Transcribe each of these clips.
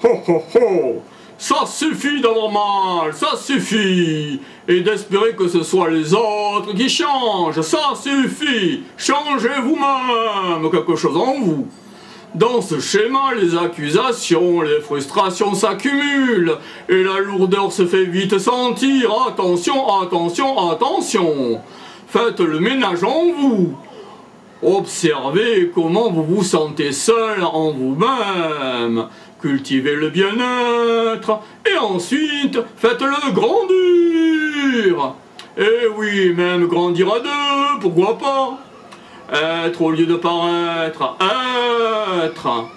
Ho ho ho! Ça suffit d'avoir mal, ça suffit! Et d'espérer que ce soit les autres qui changent, ça suffit! Changez vous-même quelque chose en vous! Dans ce schéma, les accusations, les frustrations s'accumulent et la lourdeur se fait vite sentir. Attention, attention, attention! Faites le ménage en vous! Observez comment vous vous sentez seul en vous-même. Cultivez le bien-être et ensuite faites-le grandir. Et oui, même grandir à deux, pourquoi pas? Être au lieu de paraître, être.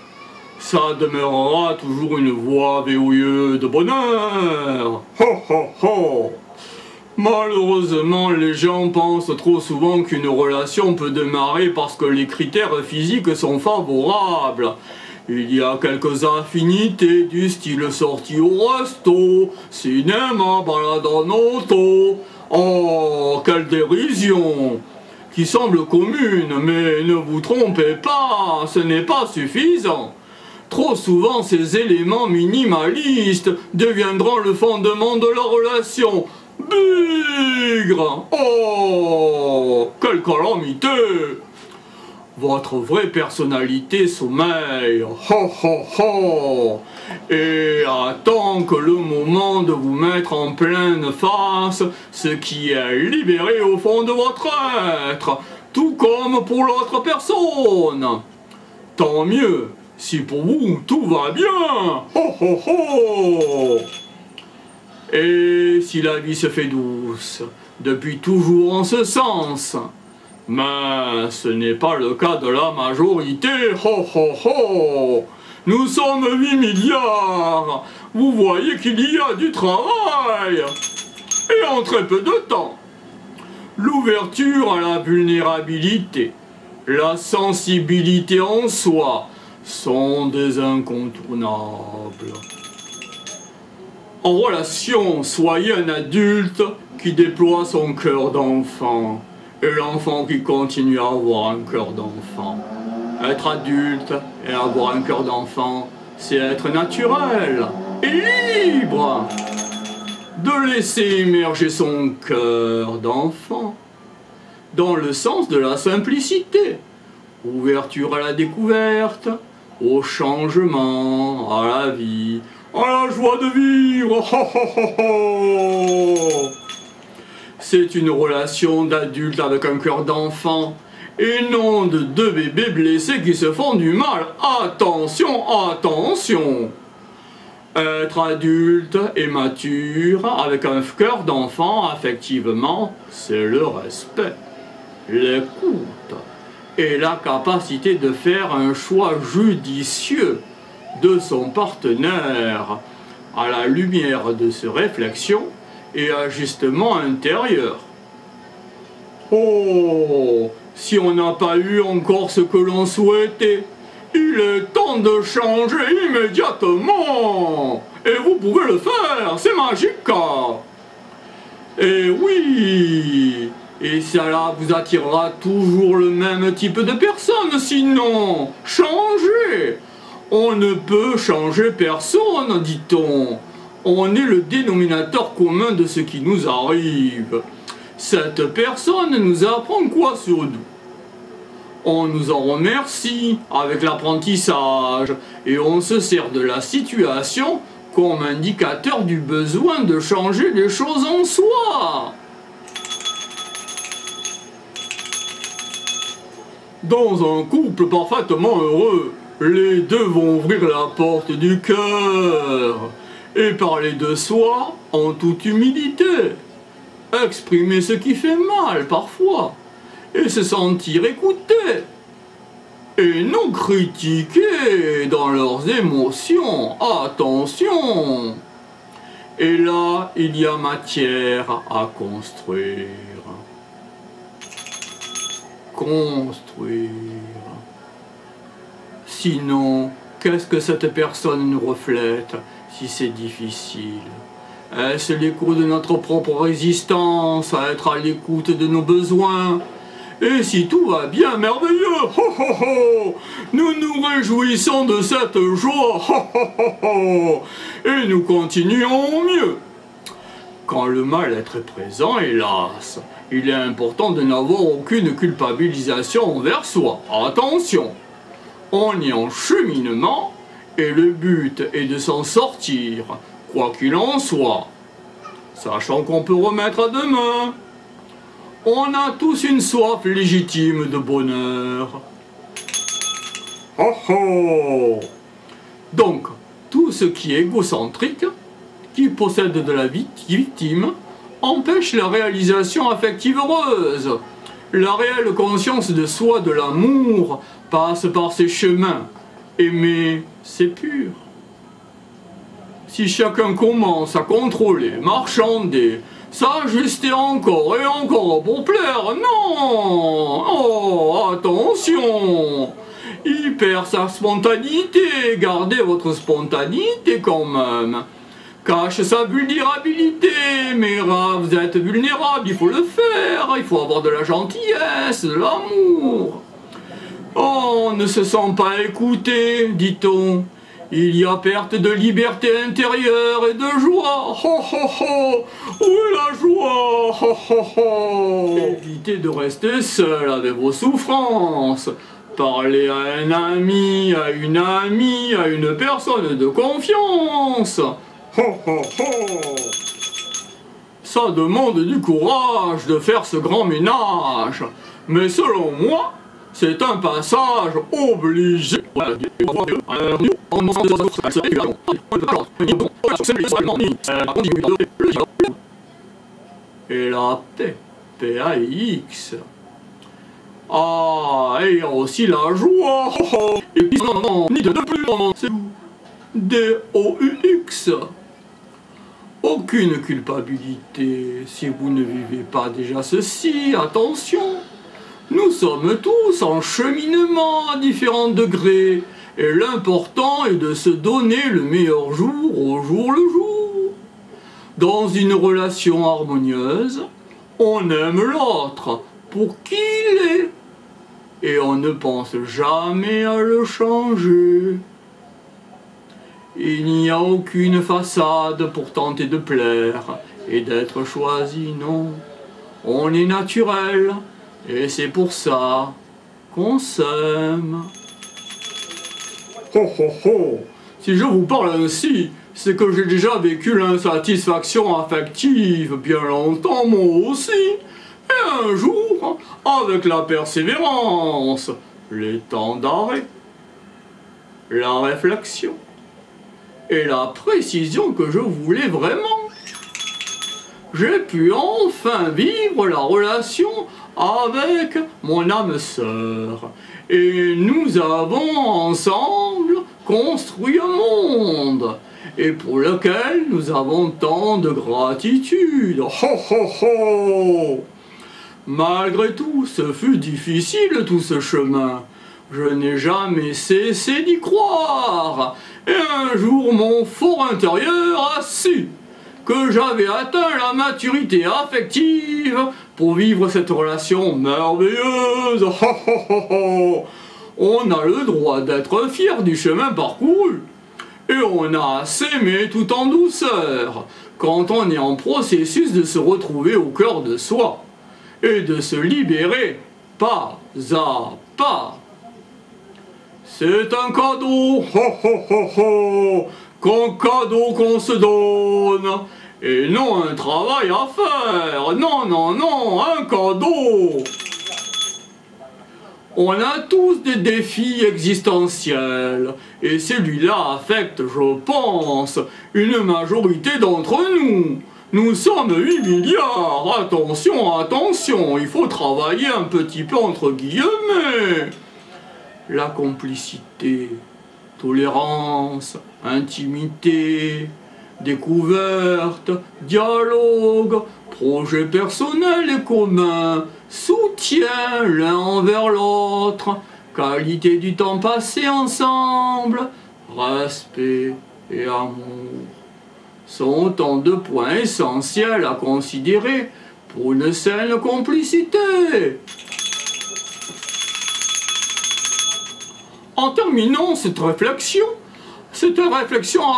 Ça demeurera toujours une voie verrouilleuse de bonheur. Ho ho ho! Malheureusement, les gens pensent trop souvent qu'une relation peut démarrer parce que les critères physiques sont favorables. Il y a quelques affinités du style sortie au resto, cinéma, balade en auto. Oh, quelle dérision! Qui semble commune, mais ne vous trompez pas, ce n'est pas suffisant. Trop souvent, ces éléments minimalistes deviendront le fondement de la relation. Bigre! Oh, quelle calamité! Votre vraie personnalité sommeille, ho ho ho, et attend que le moment de vous mettre en pleine face ce qui est libéré au fond de votre être, tout comme pour l'autre personne. Tant mieux, si pour vous tout va bien, ho ho ho. Et si la vie se fait douce, depuis toujours en ce sens. Mais ce n'est pas le cas de la majorité, ho ho ho! Nous sommes 8 milliards! Vous voyez qu'il y a du travail! Et en très peu de temps. L'ouverture à la vulnérabilité, la sensibilité en soi sont des incontournables. En relation, soyez un adulte qui déploie son cœur d'enfant. Et l'enfant qui continue à avoir un cœur d'enfant. Être adulte et avoir un cœur d'enfant, c'est être naturel et libre. De laisser émerger son cœur d'enfant dans le sens de la simplicité. Ouverture à la découverte, au changement, à la vie, à la joie de vivre. Ho, ho, ho, ho. C'est une relation d'adulte avec un cœur d'enfant et non de deux bébés blessés qui se font du mal. Attention, attention! Être adulte et mature avec un cœur d'enfant, effectivement, c'est le respect, l'écoute et la capacité de faire un choix judicieux de son partenaire à la lumière de ses réflexions et ajustement intérieur. Oh, si on n'a pas eu encore ce que l'on souhaitait, il est temps de changer immédiatement. Et vous pouvez le faire, c'est magique. Et oui, et cela vous attirera toujours le même type de personne, sinon, changez. On ne peut changer personne, dit-on. On est le dénominateur commun de ce qui nous arrive. Cette personne nous apprend quoi sur nous? On nous en remercie avec l'apprentissage et on se sert de la situation comme indicateur du besoin de changer les choses en soi. Dans un couple parfaitement heureux, les deux vont ouvrir la porte du cœur et parler de soi en toute humilité, exprimer ce qui fait mal parfois, et se sentir écouté, et non critiqué dans leurs émotions, attention. Et là, il y a matière à construire. Construire. Sinon, qu'est-ce que cette personne nous reflète si c'est difficile? Est-ce l'écho de notre propre résistance à être à l'écoute de nos besoins Et si tout va bien, merveilleux, ho ho ho, nous nous réjouissons de cette joie, ho ho ho ho, et nous continuons mieux. Quand le mal-être est présent, hélas, il est important de n'avoir aucune culpabilisation envers soi. Attention, on est en cheminement et le but est de s'en sortir, quoi qu'il en soit, sachant qu'on peut remettre à demain. On a tous une soif légitime de bonheur. Oh oh! Donc, tout ce qui est égocentrique, qui possède de la victime, empêche la réalisation affective heureuse. La réelle conscience de soi, de l'amour, passe par ces chemins. Aimer, c'est pur. Si chacun commence à contrôler, marchander, s'ajuster encore et encore pour plaire, non! Oh, attention! Il perd sa spontanéité, gardez votre spontanéité quand même. Cache sa vulnérabilité, mais vous êtes vulnérable, il faut le faire, il faut avoir de la gentillesse, de l'amour. Oh, on ne se sent pas écouté, dit-on. Il y a perte de liberté intérieure et de joie. Ho ho ho! Où est la joie? Ho ho ho! Évitez de rester seul avec vos souffrances. Parlez à un ami, à une personne de confiance. Ho ho ho! Ça demande du courage de faire ce grand ménage. Mais selon moi, c'est un passage obligé. Et la paix, P-A-I-X. Ah, et il y a aussi la joie. Et puis non, ni de plus, c'est D-O-U-X. Aucune culpabilité si vous ne vivez pas déjà ceci, attention. Nous sommes tous en cheminement à différents degrés, et l'important est de se donner le meilleur jour au jour le jour. Dans une relation harmonieuse, on aime l'autre pour qui il est, et on ne pense jamais à le changer. Il n'y a aucune façade pour tenter de plaire et d'être choisi, non. On est naturel. Et c'est pour ça qu'on s'aime. Ho ho ho! Si je vous parle ainsi, c'est que j'ai déjà vécu l'insatisfaction affective bien longtemps moi aussi. Et un jour, avec la persévérance, les temps d'arrêt, la réflexion et la précision que je voulais vraiment, j'ai pu enfin vivre la relation avec mon âme sœur. Et nous avons ensemble construit un monde, et pour lequel nous avons tant de gratitude. Ho ho ho! Malgré tout, ce fut difficile tout ce chemin. Je n'ai jamais cessé d'y croire. Et un jour, mon fort intérieur a su que j'avais atteint la maturité affective pour vivre cette relation merveilleuse. Ho, ho, ho, ho. On a le droit d'être fier du chemin parcouru. Et on a à s'aimer tout en douceur, quand on est en processus de se retrouver au cœur de soi, et de se libérer pas à pas. C'est un cadeau, ho ho ho ho, cadeau qu'on se donne, et non un travail à faire, non, non, non, un cadeau. On a tous des défis existentiels, et celui-là affecte, je pense, une majorité d'entre nous. Nous sommes 8 milliards, attention, attention, il faut travailler un petit peu entre guillemets. La complicité, tolérance, intimité, découverte, dialogue, projet personnel et commun, soutien l'un envers l'autre, qualité du temps passé ensemble, respect et amour sont autant de points essentiels à considérer pour une saine complicité. En terminant cette réflexion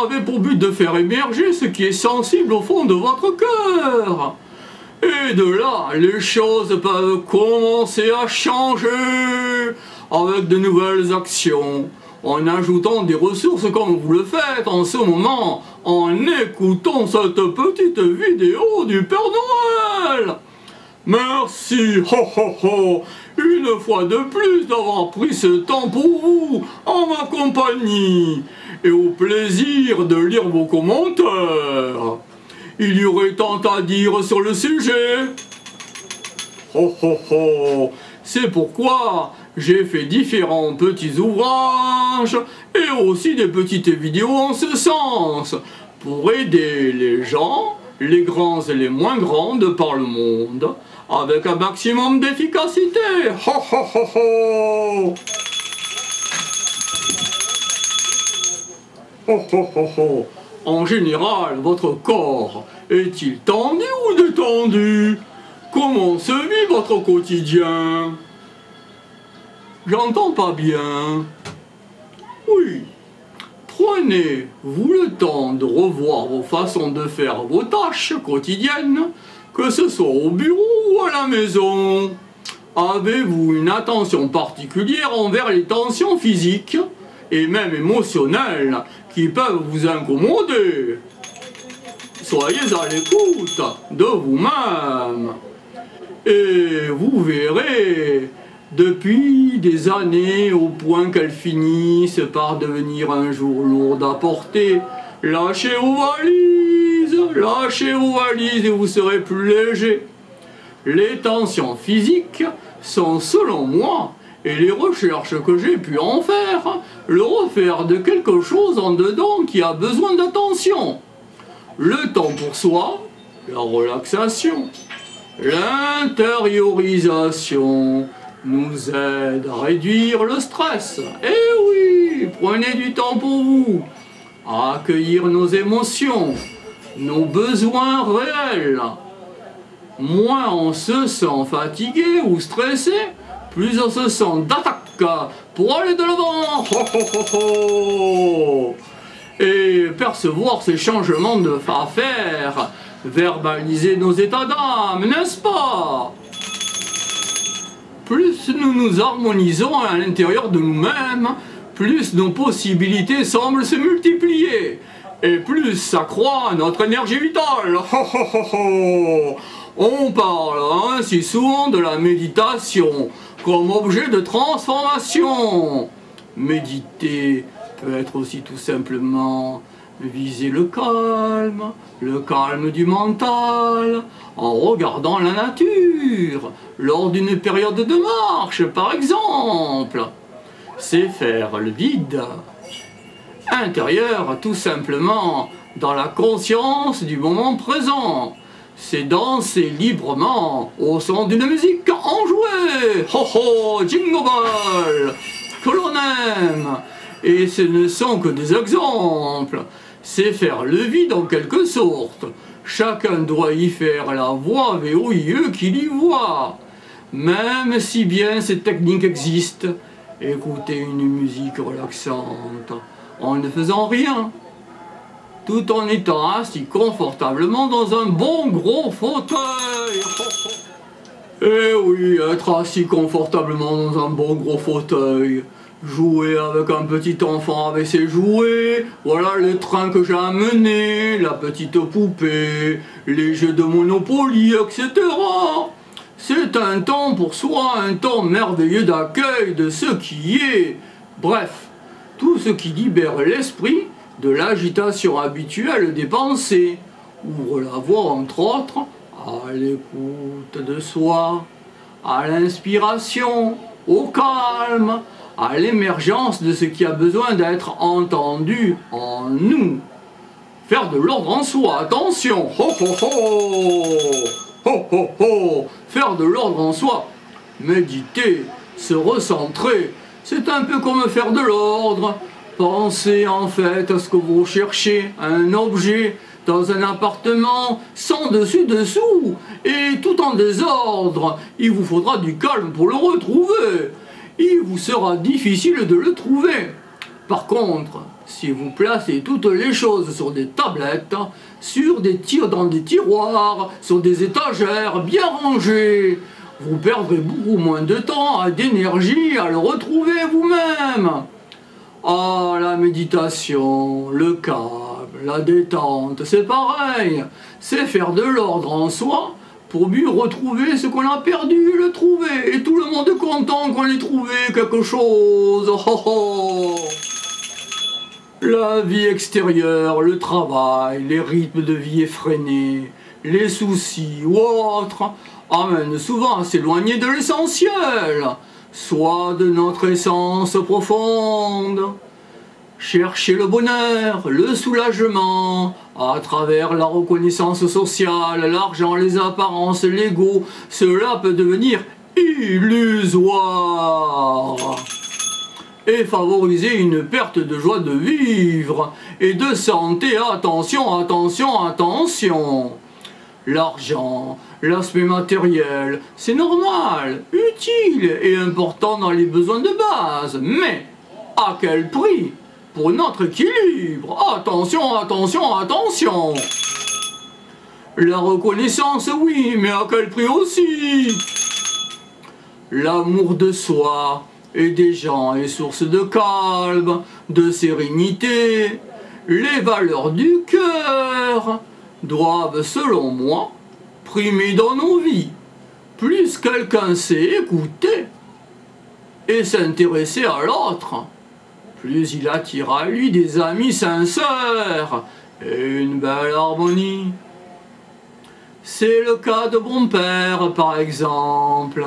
avait pour but de faire émerger ce qui est sensible au fond de votre cœur. Et de là, les choses peuvent commencer à changer avec de nouvelles actions, en ajoutant des ressources comme vous le faites en ce moment, en écoutant cette petite vidéo du Père Noël. Merci, ho ho ho, une fois de plus d'avoir pris ce temps pour vous, en ma compagnie, et au plaisir de lire vos commentaires. Il y aurait tant à dire sur le sujet. Ho ho ho, c'est pourquoi j'ai fait différents petits ouvrages et aussi des petites vidéos en ce sens, pour aider les gens, les grands et les moins grands de par le monde, avec un maximum d'efficacité. Ho ho ho ho. Ho ho ho ho. En général, votre corps est-il tendu ou détendu? Comment se vit votre quotidien? J'entends pas bien. Oui. Prenez-vous le temps de revoir vos façons de faire vos tâches quotidiennes, que ce soit au bureau ou à la maison. Avez-vous une attention particulière envers les tensions physiques et même émotionnelles qui peuvent vous incommoder? Soyez à l'écoute de vous-même et vous verrez, depuis des années au point qu'elles finissent par devenir un jour lourdes à porter, lâchez vos valises et vous serez plus léger. Les tensions physiques sont, selon moi, et les recherches que j'ai pu en faire, le refaire de quelque chose en dedans qui a besoin d'attention. Le temps pour soi, la relaxation, l'intériorisation nous aide à réduire le stress. Eh oui, prenez du temps pour vous, à accueillir nos émotions, nos besoins réels. Moins on se sent fatigué ou stressé, plus on se sent d'attaque pour aller de l'avant. Ho, ho, ho, ho. Et percevoir ces changements de faire, verbaliser nos états d'âme, n'est-ce pas? Plus nous nous harmonisons à l'intérieur de nous-mêmes, plus nos possibilités semblent se multiplier, et plus s'accroît notre énergie vitale. Ho, ho, ho, ho. On parle ainsi souvent de la méditation comme objet de transformation. Méditer peut être aussi tout simplement viser le calme du mental, en regardant la nature, lors d'une période de marche par exemple. C'est faire le vide intérieur tout simplement dans la conscience du moment présent. C'est danser librement au son d'une musique enjouée, ho ho, jingle bell, que l'on aime. Et ce ne sont que des exemples. C'est faire le vide en quelque sorte. Chacun doit y faire la voix VOIE qu'il y voit. Même si bien cette technique existe, écouter une musique relaxante en ne faisant rien, tout en étant assis confortablement dans un bon gros fauteuil. Eh oui, être assis confortablement dans un bon gros fauteuil. Jouer avec un petit enfant avec ses jouets, voilà le train que j'ai amené, la petite poupée, les jeux de Monopoly, etc. C'est un temps pour soi, un temps merveilleux d'accueil de ce qui est. Bref, tout ce qui libère l'esprit de l'agitation habituelle des pensées. Ouvre la voie, entre autres, à l'écoute de soi, à l'inspiration, au calme, à l'émergence de ce qui a besoin d'être entendu en nous. Faire de l'ordre en soi, attention, ho ho ho, ho ho ho, faire de l'ordre en soi, méditer, se recentrer, c'est un peu comme faire de l'ordre. Pensez en fait à ce que vous cherchez, un objet dans un appartement sans dessus-dessous et tout en désordre. Il vous faudra du calme pour le retrouver. il vous sera difficile de le trouver. Par contre, si vous placez toutes les choses sur des tablettes, dans des tiroirs, sur des étagères bien rangées, vous perdrez beaucoup moins de temps et d'énergie à le retrouver vous-même. Ah, la méditation, le calme, la détente, c'est pareil. C'est faire de l'ordre en soi pour mieux retrouver ce qu'on a perdu, le trouver. Et tout le monde est content qu'on ait trouvé quelque chose. Oh, oh. La vie extérieure, le travail, les rythmes de vie effrénés, les soucis ou autres amènent souvent à s'éloigner de l'essentiel, soit de notre essence profonde. Chercher le bonheur, le soulagement, à travers la reconnaissance sociale, l'argent, les apparences, l'ego, cela peut devenir illusoire et favoriser une perte de joie de vivre et de santé. Attention, attention, attention. L'argent, l'aspect matériel, c'est normal, utile et important dans les besoins de base, mais à quel prix pour notre équilibre? Attention, attention, attention. La reconnaissance, oui, mais à quel prix aussi? L'amour de soi et des gens est source de calme, de sérénité. Les valeurs du cœur doivent, selon moi, primer dans nos vies. Plus quelqu'un sait écouter et s'intéresser à l'autre, plus il attire à lui des amis sincères et une belle harmonie. C'est le cas de mon père, par exemple.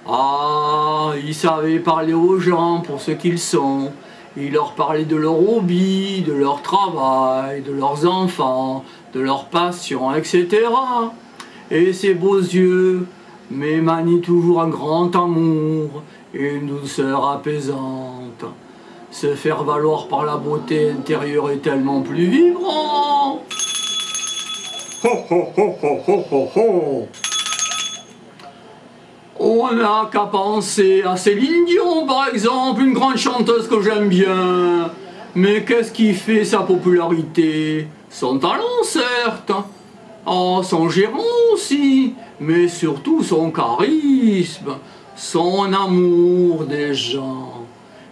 Ah, il savait parler aux gens pour ce qu'ils sont. Il leur parlait de leur hobby, de leur travail, de leurs enfants, de leurs passions, etc. Et ses beaux yeux m'émanient toujours un grand amour et une douceur apaisante. Se faire valoir par la beauté intérieure est tellement plus vibrant. Ho ho ho ho ho ho ho. On n'a qu'à penser à Céline Dion, par exemple, une grande chanteuse que j'aime bien. Mais qu'est-ce qui fait sa popularité? Son talent, certes. Oh, son gérant aussi. Mais surtout son charisme, son amour des gens,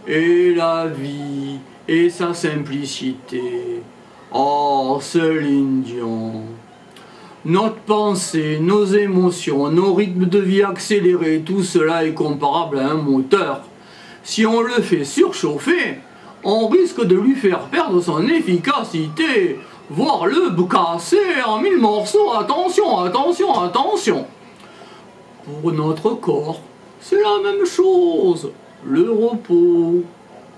et la vie, et sa simplicité. Oh, Céline Dion. Notre pensée, nos émotions, nos rythmes de vie accélérés, tout cela est comparable à un moteur. Si on le fait surchauffer, on risque de lui faire perdre son efficacité, voire le casser en 1000 morceaux. Attention, attention, attention. Pour notre corps, c'est la même chose. Le repos,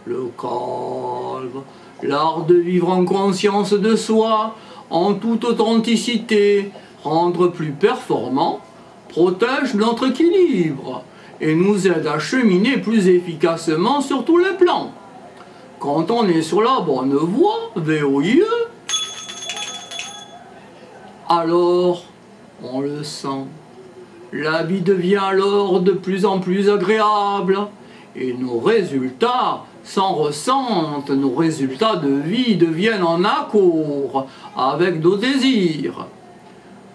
le calme, l'art de vivre en conscience de soi, en toute authenticité, rendre plus performant, protège notre équilibre et nous aide à cheminer plus efficacement sur tous les plans. Quand on est sur la bonne voie, VOIE, alors on le sent. La vie devient alors de plus en plus agréable et nos résultats s'en ressentent, nos résultats de vie deviennent en accord avec nos désirs.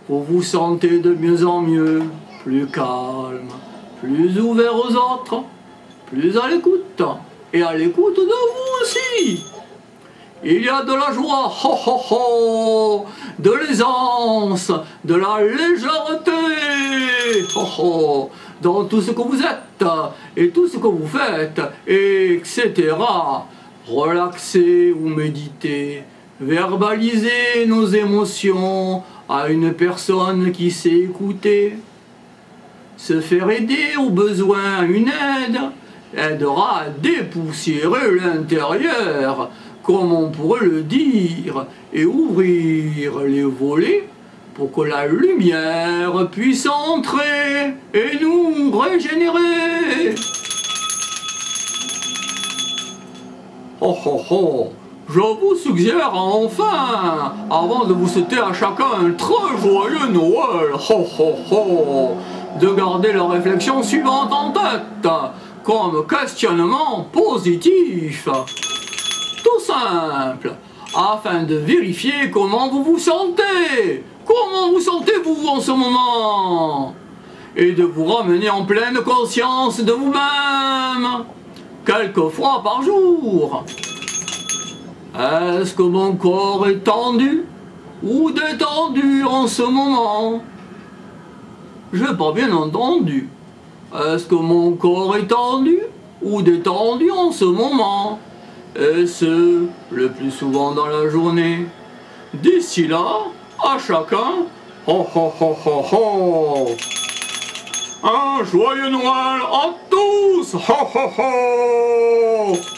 Vous vous sentez de mieux en mieux, plus calme, plus ouvert aux autres, plus à l'écoute, et à l'écoute de vous aussi. Il y a de la joie, ho ho ho, de l'aisance, de la légèreté, ho ho, dans tout ce que vous êtes et tout ce que vous faites, etc. Relaxez ou méditez, verbalisez nos émotions à une personne qui sait écouter. Se faire aider au besoin, une aide, aidera à dépoussiérer l'intérieur, comme on pourrait le dire, et ouvrir les volets pour que la lumière puisse entrer et nous régénérer. Oh oh oh, je vous suggère enfin, avant de vous souhaiter à chacun un très joyeux Noël, oh oh oh, de garder la réflexion suivante en tête. comme questionnement positif. Tout simple, afin de vérifier comment vous vous sentez. Comment vous sentez-vous en ce moment? Et de vous ramener en pleine conscience de vous-même, quelques fois par jour. Est-ce que mon corps est tendu ou détendu en ce moment? Je n'ai pas bien entendu. Est-ce que mon corps est tendu ou détendu en ce moment? Et ce, le plus souvent dans la journée. D'ici là, à chacun, ho ho ho ho ho! Un joyeux Noël à tous! Ho ho ho!